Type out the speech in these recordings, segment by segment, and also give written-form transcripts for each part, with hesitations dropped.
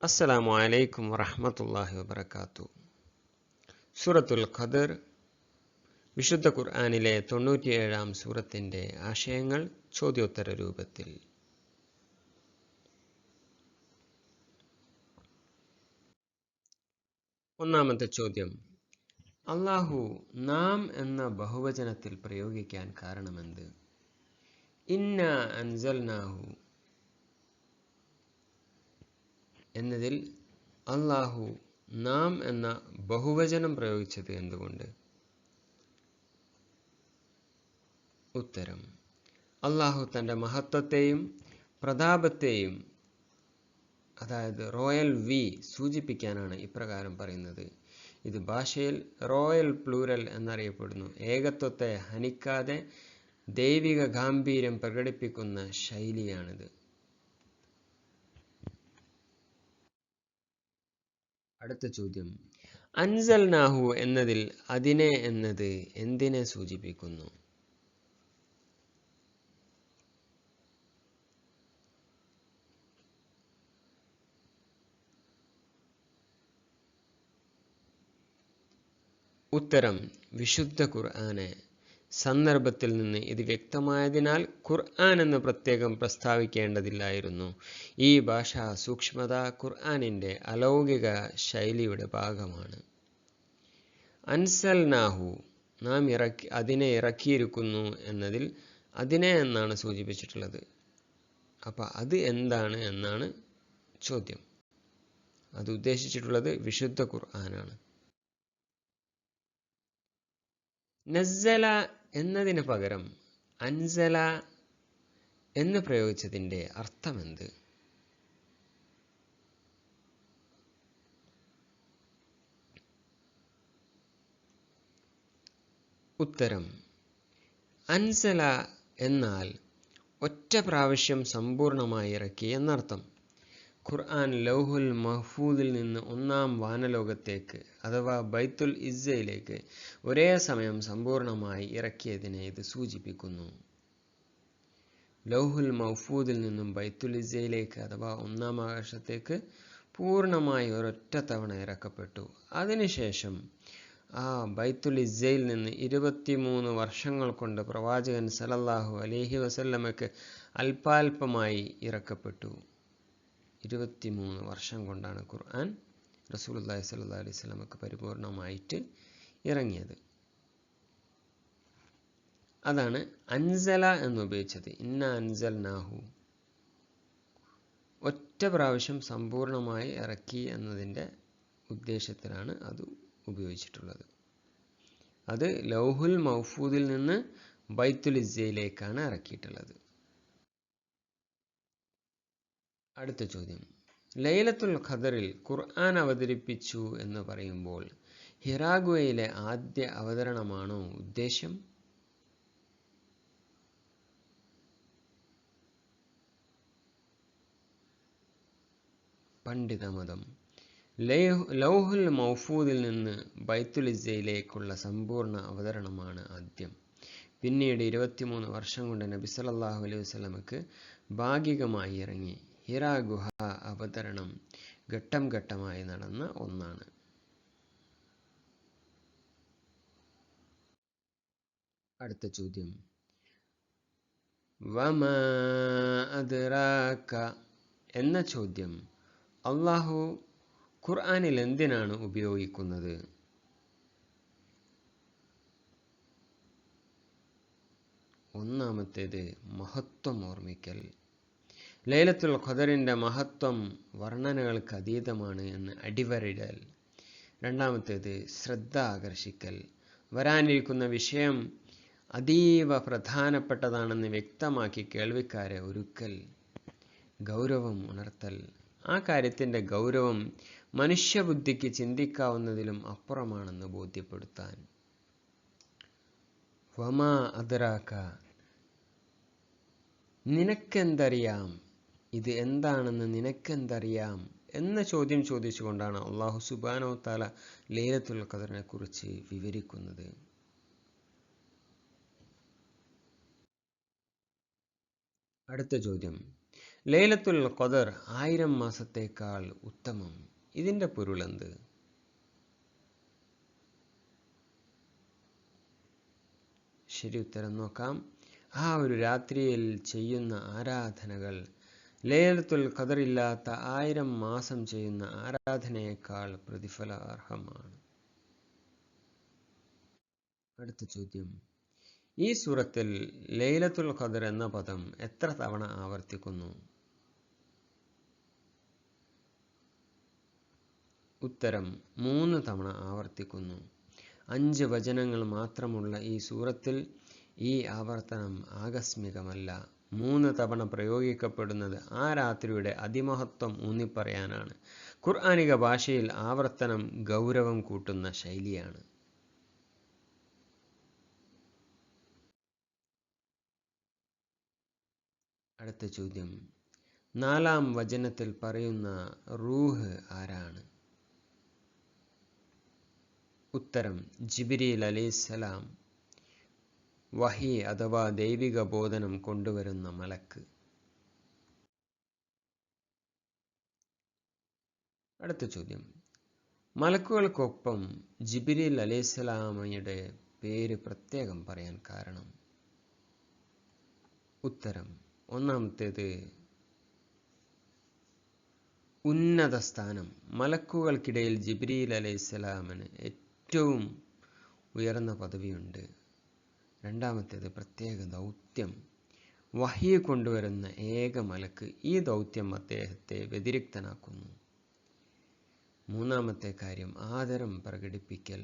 അസ്സലാമു അലൈക്കും വറഹ്മത്തുള്ളാഹി വബറകാതുഹു. സൂറത്തുൽ ഖദർ വിശുദ്ധ ഖുർആനിലെ 97-ാം സൂറത്തിൻ്റെ ആശയങ്ങൾ ചോദ്യോത്തര രൂപത്തിൽ. ഒന്നാമത്തെ ചോദ്യം, അല്ലാഹു നാം എന്ന ബഹുവചനത്തിൽ പ്രയോഗിക്കാൻ കാരണമെന്ത്? ഇന്ന അൻസൽനാഹു എന്നതിൽ അല്ലാഹു നാം എന്ന ബഹുവചനം പ്രയോഗിച്ചത് എന്തുകൊണ്ട്? ഉത്തരം, അല്ലാഹു തൻ്റെ മഹത്വത്തെയും പ്രതാപത്തെയും, അതായത് റോയൽ വി സൂചിപ്പിക്കാനാണ് ഇപ്രകാരം പറയുന്നത്. ഇത് ഭാഷയിൽ റോയൽ പ്ലൂരൽ എന്നറിയപ്പെടുന്നു. ഏകത്വത്തെ ഹനിക്കാതെ ദൈവിക ഗാംഭീര്യം പ്രകടിപ്പിക്കുന്ന ശൈലിയാണിത്. അടുത്ത ചോദ്യം, അൻസൽനാഹു എന്നതിൽ അതിനെ എന്നത് എന്തിനെ സൂചിപ്പിക്കുന്നു? ഉത്തരം, വിശുദ്ധ ഖുർആനെ. സന്ദർഭത്തിൽ നിന്ന് ഇത് വ്യക്തമായതിനാൽ ഖുർആൻ എന്ന് പ്രത്യേകം പ്രസ്താവിക്കേണ്ടതില്ലായിരുന്നു. ഈ ഭാഷാ സൂക്ഷ്മത ഖുർആനിൻ്റെ അലൗകിക ശൈലിയുടെ ഭാഗമാണ്. അൻസൽനാഹു നാം അതിനെ ഇറക്കിയിരിക്കുന്നു എന്നതിൽ അതിനെ എന്നാണ് സൂചിപ്പിച്ചിട്ടുള്ളത്. അപ്പം അത് എന്താണ് എന്നാണ് ചോദ്യം. അത് ഉദ്ദേശിച്ചിട്ടുള്ളത് വിശുദ്ധ ഖുർആനാണ്. നസ്സല എന്നതിന് പകരം അൻസല എന്ന് പ്രയോഗിച്ചതിൻ്റെ അർത്ഥമെന്ത്? ഉത്തരം, അൻസല എന്നാൽ ഒറ്റ പ്രാവശ്യം സമ്പൂർണമായി ഇറക്കി എന്നർത്ഥം. ഖുർആൻ ലൗഹുൽ മഹ്ഫൂദിൽ നിന്ന് ഒന്നാം വാനലോകത്തേക്ക് അഥവാ ബൈത്തുൽ ഇസ്സയിലേക്ക് ഒരേ സമയം സമ്പൂർണമായി ഇറക്കിയതിനെ ഇത് സൂചിപ്പിക്കുന്നു. ലൗഹുൽ മഹ്ഫൂദിൽ നിന്നും ബൈത്തുൽ ഇസ്സയിലേക്ക് അഥവാ ഒന്നാം ആകാശത്തേക്ക് പൂർണ്ണമായി ഒരൊറ്റ തവണ ഇറക്കപ്പെട്ടു. അതിനുശേഷം ആ ബൈത്തുൽ ഇസ്സയിൽ നിന്ന് 23 വർഷങ്ങൾ കൊണ്ട് പ്രവാചകൻ സല്ലല്ലാഹു അലൈഹി വസല്ലമയ്ക്ക് അല്പാൽപമായി ഇറക്കപ്പെട്ടു. 23 വർഷം കൊണ്ടാണ് ഖുർആൻ റസൂലുള്ളാഹി സ്വല്ലല്ലാഹു അലൈഹി വസല്ലമയ്ക്ക് പരിപൂർണമായിട്ട് ഇറങ്ങിയത്. അതാണ് അൻസല എന്നുപയോഗിച്ചത്. ഇന്ന അൻസൽനാഹു ഒറ്റ പ്രാവശ്യം സമ്പൂർണമായി ഇറക്കി എന്നതിൻ്റെ ഉദ്ദേശത്തിലാണ് അത് ഉപയോഗിച്ചിട്ടുള്ളത്. അത് ലൗഹുൽ മഹ്ഫൂദിൽ നിന്ന് ബൈത്തുൽ ഇസ്സയിലേക്കാണ് ഇറക്കിയിട്ടുള്ളത്. അടുത്ത ചോദ്യം, ലൈലത്തുൽ ഖദറിൽ ഖുർആൻ അവതരിപ്പിച്ചു എന്ന് പറയുമ്പോൾ ഹിറാ ഗുഹയിലെ ആദ്യ അവതരണമാണോ ഉദ്ദേശ്യം? പണ്ഡിതമതം, ലൗഹുൽ മഹ്ഫൂദിൽ നിന്ന് ബൈത്തുൽ ഇസ്സയിലേക്കുള്ള സമ്പൂർണ്ണ അവതരണമാണ് ആദ്യം. പിന്നീട് 23 വർഷം കൊണ്ട് നബി സല്ലല്ലാഹു അലൈഹി വസല്ലമയ്ക്ക് ഭാഗികമായി ഇറങ്ങി. ഹിറാ ഗുഹ അവതരണം ഘട്ടം ഘട്ടമായി നടന്ന ഒന്നാണ്. അടുത്ത ചോദ്യം, വമാ അദ്റാക എന്ന ചോദ്യം അല്ലാഹു ഖുർആനിൽ എന്തിനാണ് ഉപയോഗിക്കുന്നത്? ഒന്നാമത്തേത് മഹത്വം ഓർമ്മിക്കൽ. ലൈലത്തുൽ ഖദറിൻ്റെ മഹത്വം വർണ്ണനകൾക്ക് അതീതമാണ് എന്ന് അടിവരയിടൽ. രണ്ടാമത്തേത് ശ്രദ്ധ ആകർഷിക്കൽ. വരാനിരിക്കുന്ന വിഷയം അതീവ പ്രധാനപ്പെട്ടതാണെന്ന് വ്യക്തമാക്കി കേൾവിക്കാരെ ഒരുക്കൽ. ഗൗരവം ഉണർത്തൽ. ആ കാര്യത്തിൻ്റെ ഗൗരവം മനുഷ്യബുദ്ധിക്ക് ചിന്തിക്കാവുന്നതിലും അപ്പുറമാണെന്ന് ബോധ്യപ്പെടുത്താൻ. വമാ അദ്റാക, നിനക്കെന്തറിയാം, ഇത് എന്താണെന്ന് നിനക്കെന്തറിയാം എന്ന ചോദ്യം ചോദിച്ചുകൊണ്ടാണ് അല്ലാഹു സുബ്ഹാനഹു വ തആല ലൈലത്തുൽ ഖദറിനെ കുറിച്ച് വിവരിക്കുന്നത്. അടുത്ത ചോദ്യം, ലൈലത്തുൽ ഖദർ 1000 മാസത്തേക്കാൾ ഉത്തമം. ഇതിൻ്റെ പൊരുളെന്ത്? ശരി ഉത്തരം നോക്കാം. ആ ഒരു രാത്രിയിൽ ചെയ്യുന്ന ആരാധനകൾ ലൈലത്തുൽ ഖദർ ഇല്ലാത്ത 1000 മാസം ചെയ്യുന്ന ആരാധനയേക്കാൾ പ്രതിഫലാർഹമാണ്. അടുത്ത ചോദ്യം. ഈ സൂറത്തിൽ ലൈലത്തുൽ ഖദർ എന്ന പദം എത്ര തവണ ആവർത്തിക്കുന്നു? ഉത്തരം 3 തവണ ആവർത്തിക്കുന്നു. 5 വചനങ്ങൾ മാത്രമുള്ള ഈ സൂറത്തിൽ ഈ ആവർത്തനം ആകസ്മികമല്ല. 3 തവണ പ്രയോഗിക്കപ്പെടുന്നത് ആ രാത്രിയുടെ അതിമഹത്വം ഊന്നിപ്പറയാനാണ്. ഖുർആനിക ഭാഷയിൽ ആവർത്തനം ഗൗരവം കൂട്ടുന്ന ശൈലിയാണ്. അടുത്ത ചോദ്യം. 4-ാം വചനത്തിൽ പറയുന്ന റൂഹ് ആരാണ്? ഉത്തരം ജിബ്രീൽ അലൈഹിസ്സലാം, വഹി അഥവാ ദൈവിക ബോധനം കൊണ്ടുവരുന്ന മലക്ക്. അടുത്ത ചോദ്യം. മലക്കുകൾക്കൊപ്പം ജിബ്രീൽ അലൈഹിസ്സലാമയുടെ പേര് പ്രത്യേകം പറയാൻ കാരണം? ഉത്തരം ഒന്നാമത്തേത് ഉന്നത സ്ഥാനം. മലക്കുകൾക്കിടയിൽ ജിബ്രീൽ അലൈഹിസ്സലാമിന് ഏറ്റവും ഉയർന്ന പദവിയുണ്ട്. രണ്ടാമത്തേത് പ്രത്യേക ദൗത്യം. വഹി കൊണ്ടുവരുന്ന ഏക മലക്ക്. ഈ ദൗത്യം അദ്ദേഹത്തെ വ്യതിരിക്തനാക്കുന്നു. മൂന്നാമത്തെ കാര്യം ആദരം പ്രകടിപ്പിക്കൽ.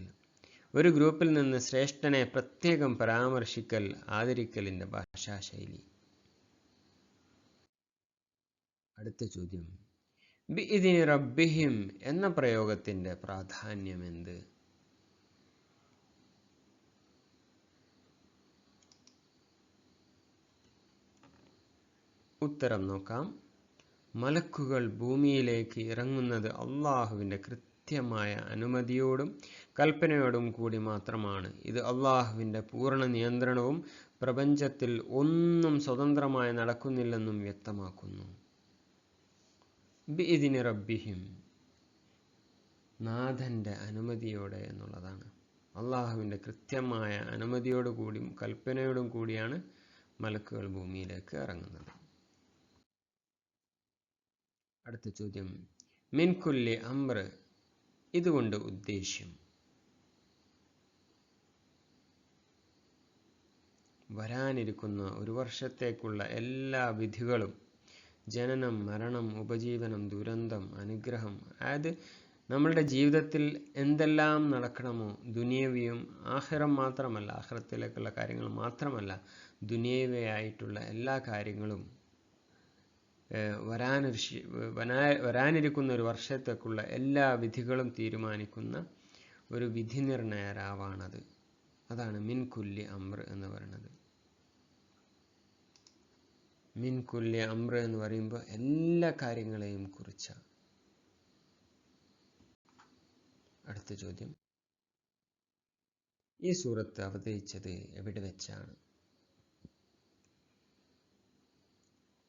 ഒരു ഗ്രൂപ്പിൽ നിന്ന് ശ്രേഷ്ഠനെ പ്രത്യേകം പരാമർശിക്കൽ ആദരിക്കലിൻ്റെ ഭാഷാശൈലി. അടുത്ത ചോദ്യം. ബിഇദ്നി റബ്ബിഹിം എന്ന പ്രയോഗത്തിൻ്റെ പ്രാധാന്യം എന്ത്? ഉത്തരം നോക്കാം. മലക്കുകൾ ഭൂമിയിലേക്ക് ഇറങ്ങുന്നത് അള്ളാഹുവിൻ്റെ കൃത്യമായ അനുമതിയോടും കൽപ്പനയോടും കൂടി മാത്രമാണ്. ഇത് അള്ളാഹുവിൻ്റെ പൂർണ്ണ നിയന്ത്രണവും പ്രപഞ്ചത്തിൽ ഒന്നും സ്വതന്ത്രമായി നടക്കുന്നില്ലെന്നും വ്യക്തമാക്കുന്നു. ബിഇദ്നി റബ്ബിഹിം, നാഥൻ്റെ അനുമതിയോടെ എന്നുള്ളതാണ്. അള്ളാഹുവിൻ്റെ കൃത്യമായ അനുമതിയോടുകൂടിയും കൽപ്പനയോടും കൂടിയാണ് മലക്കുകൾ ഭൂമിയിലേക്ക് ഇറങ്ങുന്നത്. അടുത്ത ചോദ്യം. മിൻ കുല്ലി അംർ, ഇതുകൊണ്ട് ഉദ്ദേശ്യം? വരാനിരിക്കുന്ന ഒരു വർഷത്തേക്കുള്ള എല്ലാ വിധികളും, ജനനം, മരണം, ഉപജീവനം, ദുരന്തം, അനുഗ്രഹം, അതായത് നമ്മളുടെ ജീവിതത്തിൽ എന്തെല്ലാം നടക്കണമോ, ദുനിയവിയും ആഖിറം മാത്രമല്ല, ആഖിറത്തിലേക്കുള്ള കാര്യങ്ങൾ മാത്രമല്ല, ദുനിയവയായിട്ടുള്ള എല്ലാ കാര്യങ്ങളും വരാനിരിക്കുന്ന ഒരു വർഷത്തേക്കുള്ള എല്ലാ വിധികളും തീരുമാനിക്കുന്ന ഒരു വിധി നിർണയ രാവാണത്. അതാണ് മിൻ കുല്ലി അംർ എന്ന് പറയുന്നത്. മിൻ കുല്ലി അംർ എന്ന് പറയുമ്പോൾ എല്ലാ കാര്യങ്ങളെയും കുറിച്ച. അടുത്ത ചോദ്യം. ഈ സൂറത്ത് അവതരിച്ചത് എവിടെ വെച്ചാണ്?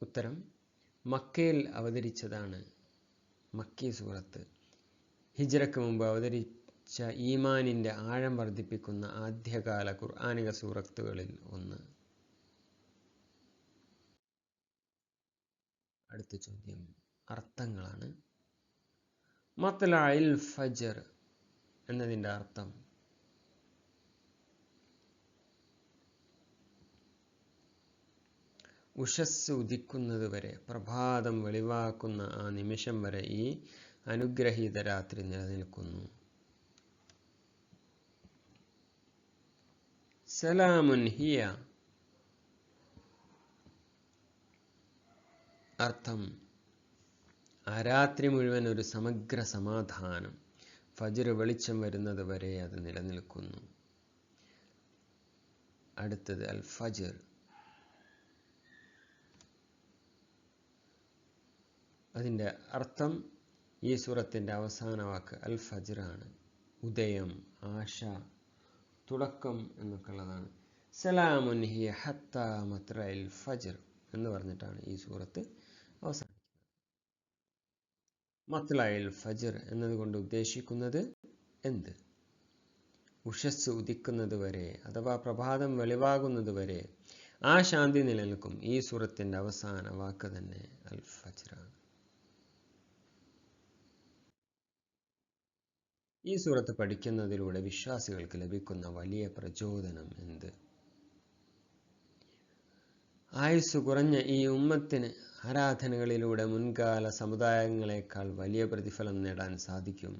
ഉത്തരം മക്കയിൽ അവതരിച്ചതാണ് മക്കി സൂറത്ത്. ഹിജ്റയ്ക്ക് മുമ്പ് അവതരിച്ച ഈമാനിൻ്റെ ആഴം വർദ്ധിപ്പിക്കുന്ന ആദ്യകാല ഖുർആനിക സൂറത്തുകളിൽ ഒന്ന്. അടുത്ത ചോദ്യം അർത്ഥങ്ങളാണ്. മത്ലഇൽ ഫജ്ർ എന്നതിൻ്റെ അർത്ഥം? ഉഷസ് ഉദിക്കുന്നത് വരെ, പ്രഭാതം വെളിവാക്കുന്ന ആ നിമിഷം വരെ ഈ അനുഗ്രഹീത രാത്രി നിലനിൽക്കുന്നു. സലാമുൻ ഹിയ, അർത്ഥം ആ രാത്രി മുഴുവൻ ഒരു സമഗ്ര സമാധാനം. ഫജ്ർ വെളിച്ചം വരുന്നത് വരെ അത് നിലനിൽക്കുന്നു. അടുത്തത് അൽ ഫജ്ർ. അതിൻ്റെ അർത്ഥം ഈ സൂറത്തിൻ്റെ അവസാന വാക്ക് അൽ ഫജ്ർ ആണ്. ഉദയം, ആശ, തുടക്കം എന്നൊക്കെ ഉള്ളതാണ്. സലാമുൻ ഹിയ ഹത്താ മത്ലഇൽ ഫജ്ർ എന്ന് പറഞ്ഞിട്ടാണ് ഈ സൂറത്ത് മത്ലഇൽ ഫജ്ർ എന്നതുകൊണ്ട് ഉദ്ദേശിക്കുന്നത് എന്ത്? ഉഷസ് ഉദിക്കുന്നത് വരെ അഥവാ പ്രഭാതം വെളിവാകുന്നത് വരെ ആ ശാന്തി നിലനിൽക്കും. ഈ സൂറത്തിന്റെ അവസാന വാക്ക് തന്നെ അൽ ഫജ്റാണ്. ഈ സൂറത്ത് പഠിക്കുന്നതിലൂടെ വിശ്വാസികൾക്ക് ലഭിക്കുന്ന വലിയ പ്രചോദനം എന്ത്? ആയുസ് കുറഞ്ഞ ഈ ഉമ്മത്തിന് ആരാധനകളിലൂടെ മുൻകാല സമുദായങ്ങളെക്കാൾ വലിയ പ്രതിഫലം നേടാൻ സാധിക്കും.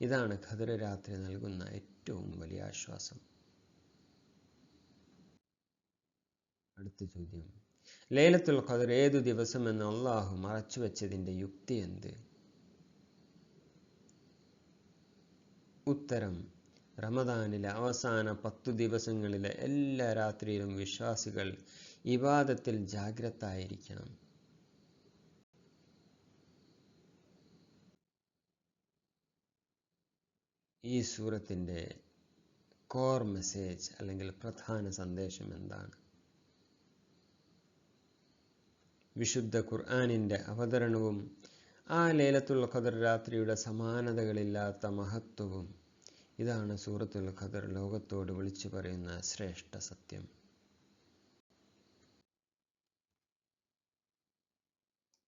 ഇതാണ് ഖദർ രാത്രി നൽകുന്ന ഏറ്റവും വലിയ ആശ്വാസം. അടുത്ത ചോദ്യം, ലൈലത്തുൽ ഖദർ ഏതു ദിവസമെന്ന് അള്ളാഹു മറച്ചുവെച്ചതിന്റെ യുക്തി എന്ത്? ഉത്തരം, റമദാനിലെ അവസാന 10 ദിവസങ്ങളിലെ എല്ലാ രാത്രിയിലും വിശ്വാസികൾ ഇബാദത്തിൽ ജാഗ്രതായിരിക്കണം. ഈ സൂറത്തിന്റെ കോർ മെസ്സേജ് അല്ലെങ്കിൽ പ്രധാന സന്ദേശം എന്താണ്? വിശുദ്ധ ഖുർആനിന്റെ അവതരണവും ആ ലൈലത്തുൽ ഖദർ രാത്രിയുടെ സമാനതകളില്ലാത്ത മഹത്വവും, ഇതാണ് സൂറത്തുൽ ഖദർ ലോകത്തോട് വിളിച്ചു പറയുന്ന ശ്രേഷ്ഠ സത്യം.